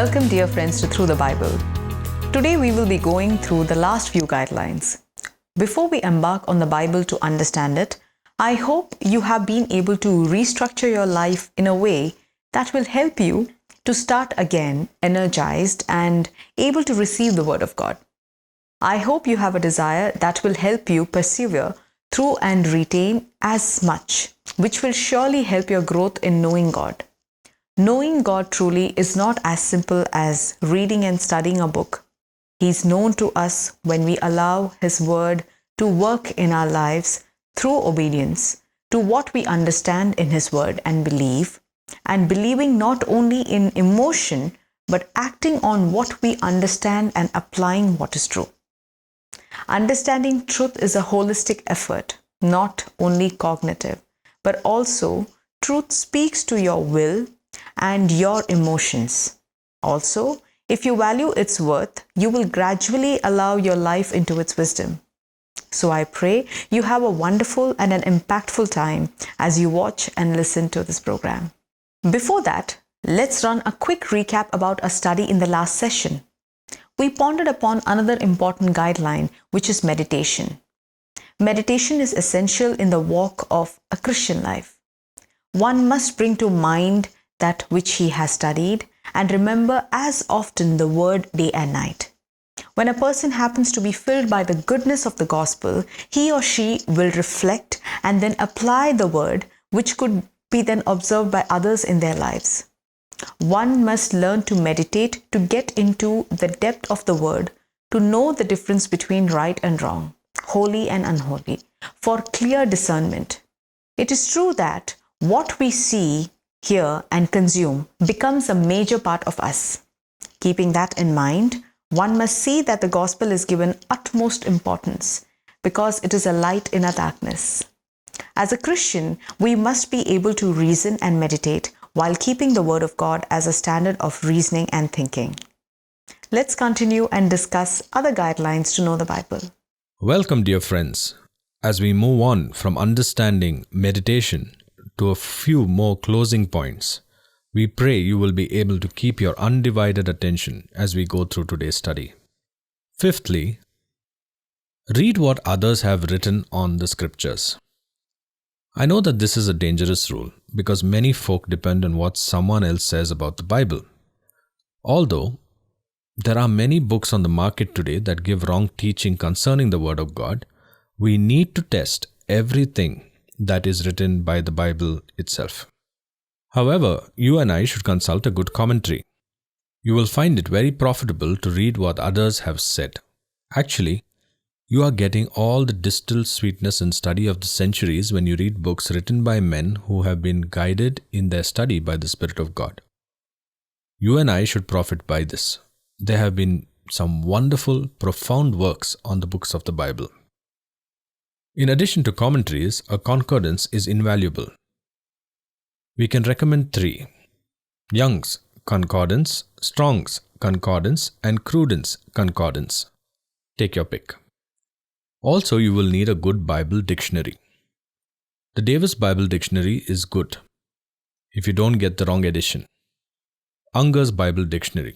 Welcome, dear friends, to Through the Bible. Today we will be going through the last few guidelines. Before we embark on the Bible to understand it, I hope you have been able to restructure your life in a way that will help you to start again energized and able to receive the Word of God. I hope you have a desire that will help you persevere through and retain as much, which will surely help your growth in knowing God. Knowing God truly is not as simple as reading and studying a book. He is known to us when we allow His Word to work in our lives through obedience to what we understand in His Word and believing not only in emotion, but acting on what we understand and applying what is true. Understanding truth is a holistic effort, not only cognitive, but also truth speaks to your will and your emotions. Also, if you value its worth, you will gradually allow your life into its wisdom. So I pray you have a wonderful and an impactful time as you watch and listen to this program. Before that, let's run a quick recap about our study in the last session. We pondered upon another important guideline, which is meditation. Meditation is essential in the walk of a Christian life. One must bring to mind that which he has studied and remember as often the word day and night. When a person happens to be filled by the goodness of the gospel, he or she will reflect and then apply the word, which could be then observed by others in their lives. One must learn to meditate to get into the depth of the word, to know the difference between right and wrong, holy and unholy, for clear discernment. It is true that what we see, hear, and consume becomes a major part of us. Keeping that in mind, one must see that the gospel is given utmost importance because it is a light in our darkness. As a Christian, we must be able to reason and meditate while keeping the Word of God as a standard of reasoning and thinking. Let's continue and discuss other guidelines to know the Bible. Welcome, dear friends. As we move on from understanding meditation to a few more closing points, we pray you will be able to keep your undivided attention as we go through today's study. Fifthly, read what others have written on the scriptures. I know that this is a dangerous rule because many folk depend on what someone else says about the Bible. Although there are many books on the market today that give wrong teaching concerning the Word of God, we need to test everything that is written by the Bible itself. However, you and I should consult a good commentary. You will find it very profitable to read what others have said. Actually, you are getting all the distilled sweetness and study of the centuries when you read books written by men who have been guided in their study by the Spirit of God. You and I should profit by this. There have been some wonderful, profound works on the books of the Bible. In addition to commentaries, a concordance is invaluable. We can recommend 3: Young's Concordance, Strong's Concordance, and Cruden's Concordance. Take your pick. Also, you will need a good Bible dictionary. The Davis Bible Dictionary is good, if you don't get the wrong edition. Unger's Bible Dictionary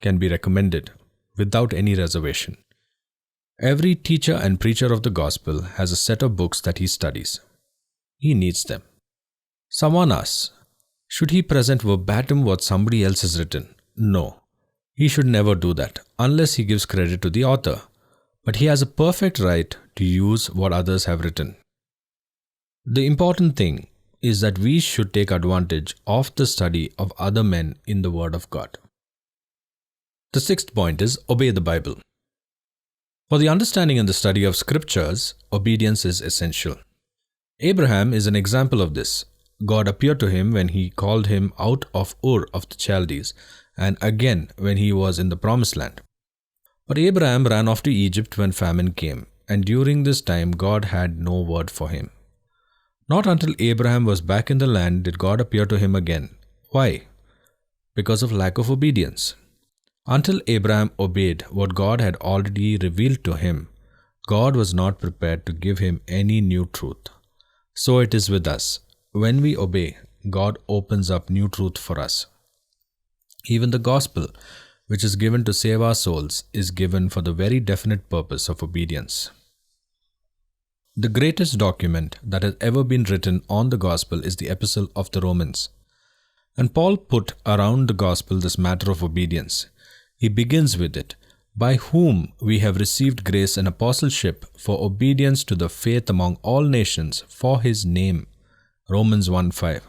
can be recommended without any reservation. Every teacher and preacher of the gospel has a set of books that he studies. He needs them. Someone asks, should he present verbatim what somebody else has written? No, he should never do that unless he gives credit to the author. But he has a perfect right to use what others have written. The important thing is that we should take advantage of the study of other men in the Word of God. The 6th point is obey the Bible. For the understanding and the study of scriptures, obedience is essential. Abraham is an example of this. God appeared to him when he called him out of Ur of the Chaldees, and again when he was in the promised land. But Abraham ran off to Egypt when famine came, and during this time God had no word for him. Not until Abraham was back in the land did God appear to him again. Why? Because of lack of obedience. Until Abraham obeyed what God had already revealed to him, God was not prepared to give him any new truth. So it is with us. When we obey, God opens up new truth for us. Even the gospel, which is given to save our souls, is given for the very definite purpose of obedience. The greatest document that has ever been written on the gospel is the Epistle of the Romans. And Paul put around the gospel this matter of obedience. He begins with it, by whom we have received grace and apostleship for obedience to the faith among all nations for his name. Romans 1:5.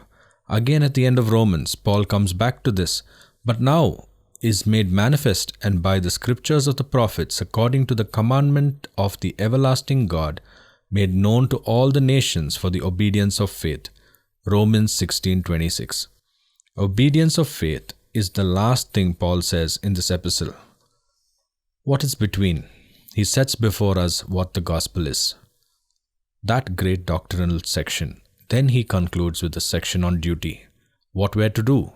Again at the end of Romans, Paul comes back to this, but now is made manifest and by the scriptures of the prophets according to the commandment of the everlasting God, made known to all the nations for the obedience of faith. Romans 16:26. Obedience of faith is the last thing Paul says in this epistle. What is between? He sets before us what the gospel is. That great doctrinal section. Then he concludes with the section on duty. What we're to do.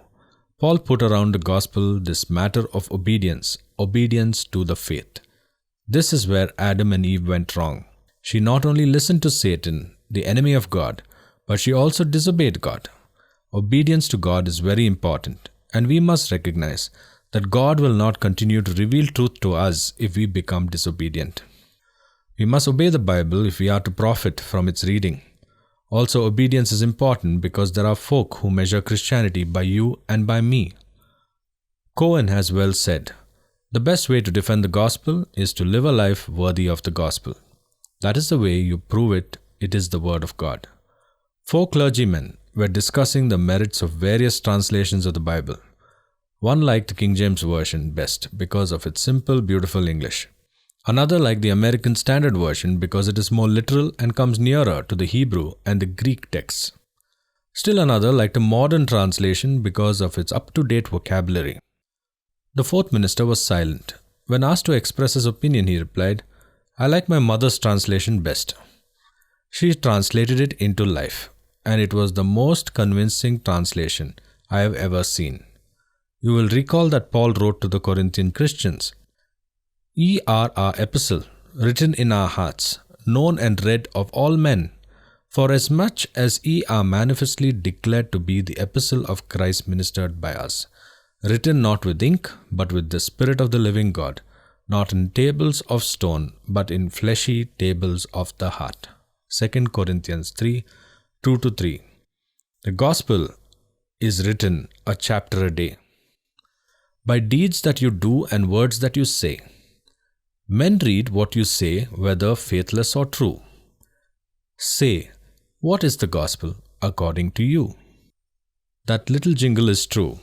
Paul put around the gospel this matter of obedience to the faith. This is where Adam and Eve went wrong. She not only listened to Satan, the enemy of God, but she also disobeyed God. Obedience to God is very important, and we must recognize that God will not continue to reveal truth to us if we become disobedient. We must obey the Bible if we are to profit from its reading. Also, obedience is important because there are folk who measure Christianity by you and by me. Cohen has well said, the best way to defend the gospel is to live a life worthy of the gospel. That is the way you prove it is the word of God. 4 clergymen were discussing the merits of various translations of the Bible. One liked the King James Version best because of its simple, beautiful English. Another liked the American Standard Version because it is more literal and comes nearer to the Hebrew and the Greek texts. Still another liked a modern translation because of its up-to-date vocabulary. The fourth minister was silent. When asked to express his opinion, he replied, I like my mother's translation best. She translated it into life, and it was the most convincing translation I have ever seen. You will recall that Paul wrote to the Corinthian Christians, Ye are our epistle, written in our hearts, known and read of all men, for as much as ye are manifestly declared to be the epistle of Christ ministered by us, written not with ink, but with the Spirit of the living God, not in tables of stone, but in fleshy tables of the heart. 2 Corinthians 3, 2-3. The gospel is written a chapter a day. By deeds that you do and words that you say. Men read what you say, whether faithless or true. Say, what is the gospel according to you? That little jingle is true.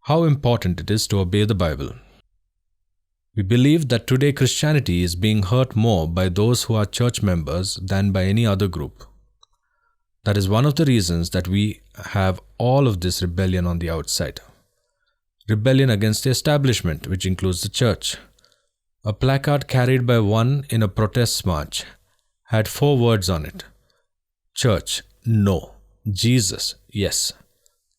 How important it is to obey the Bible. We believe that today Christianity is being hurt more by those who are church members than by any other group. That is one of the reasons that we have all of this rebellion on the outside. Rebellion against the establishment, which includes the church. A placard carried by one in a protest march had 4 words on it. Church, no. Jesus, yes.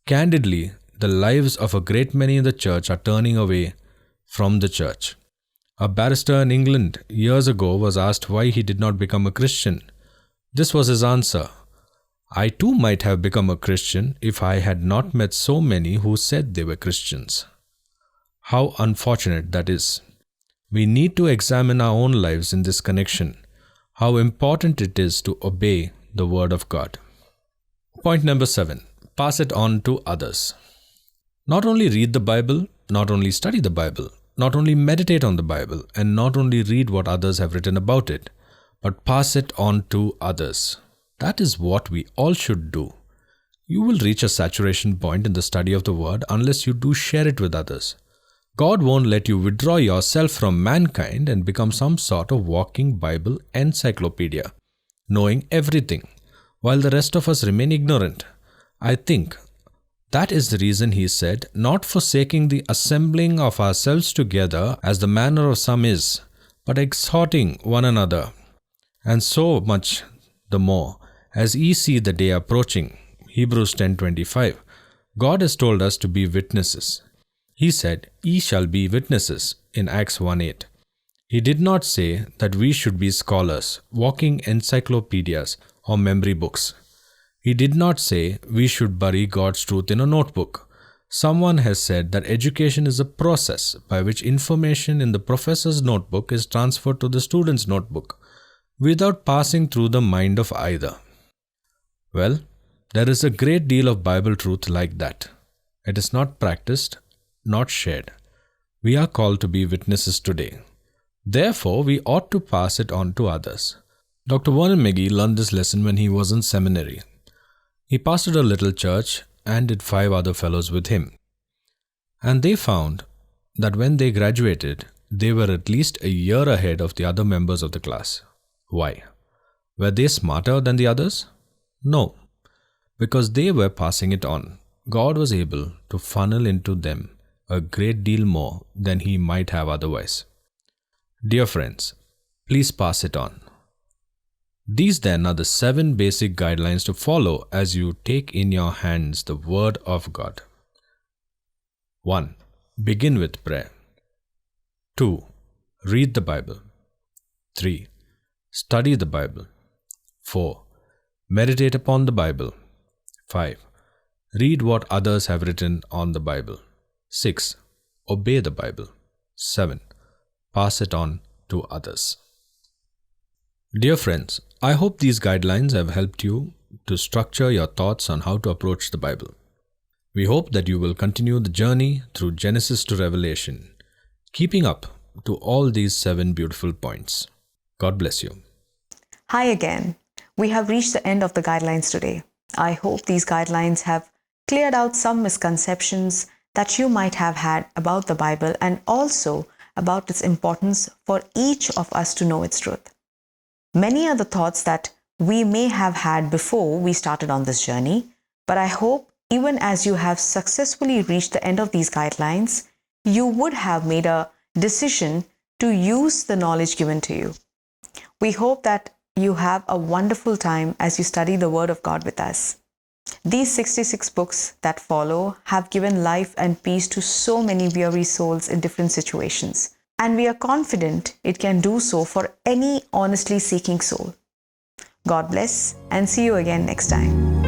Candidly, the lives of a great many in the church are turning away from the church. A barrister in England years ago was asked why he did not become a Christian. This was his answer. I too might have become a Christian if I had not met so many who said they were Christians. How unfortunate that is. We need to examine our own lives in this connection, how important it is to obey the Word of God. Point number 7. Pass it on to others. Not only read the Bible, not only study the Bible, not only meditate on the Bible, and not only read what others have written about it, but pass it on to others. That is what we all should do. You will reach a saturation point in the study of the Word unless you do share it with others. God won't let you withdraw yourself from mankind and become some sort of walking Bible encyclopedia, knowing everything, while the rest of us remain ignorant. I think that is the reason he said, not forsaking the assembling of ourselves together as the manner of some is, but exhorting one another, and so much the more, as ye see the day approaching. Hebrews 10:25. God has told us to be witnesses. He said, ye shall be witnesses in Acts 1:8. He did not say that we should be scholars, walking encyclopedias or memory books. He did not say we should bury God's truth in a notebook. Someone has said that education is a process by which information in the professor's notebook is transferred to the student's notebook without passing through the mind of either. Well, there is a great deal of Bible truth like that. It is not practiced, not shared. We are called to be witnesses today. Therefore, we ought to pass it on to others. Dr. Vernon McGee learned this lesson when he was in seminary. He pastored a little church and did 5 other fellows with him. And they found that when they graduated, they were at least a year ahead of the other members of the class. Why? Were they smarter than the others? No, because they were passing it on. God was able to funnel into them a great deal more than he might have otherwise. Dear friends, please pass it on. These then are the 7 basic guidelines to follow as you take in your hands the Word of God. 1. Begin with prayer. 2. Read the Bible. 3. Study the Bible. 4. Meditate upon the Bible. 5. Read what others have written on the Bible. 6. Obey the Bible. 7. Pass it on to others. Dear friends, I hope these guidelines have helped you to structure your thoughts on how to approach the Bible. We hope that you will continue the journey through Genesis to Revelation, keeping up to all these 7 beautiful points. God bless you. Hi again. We have reached the end of the guidelines today. I hope these guidelines have cleared out some misconceptions that you might have had about the Bible and also about its importance for each of us to know its truth. Many are the thoughts that we may have had before we started on this journey, but I hope even as you have successfully reached the end of these guidelines, you would have made a decision to use the knowledge given to you. We hope that you have a wonderful time as you study the Word of God with us. These 66 books that follow have given life and peace to so many weary souls in different situations, and we are confident it can do so for any honestly seeking soul. God bless and see you again next time.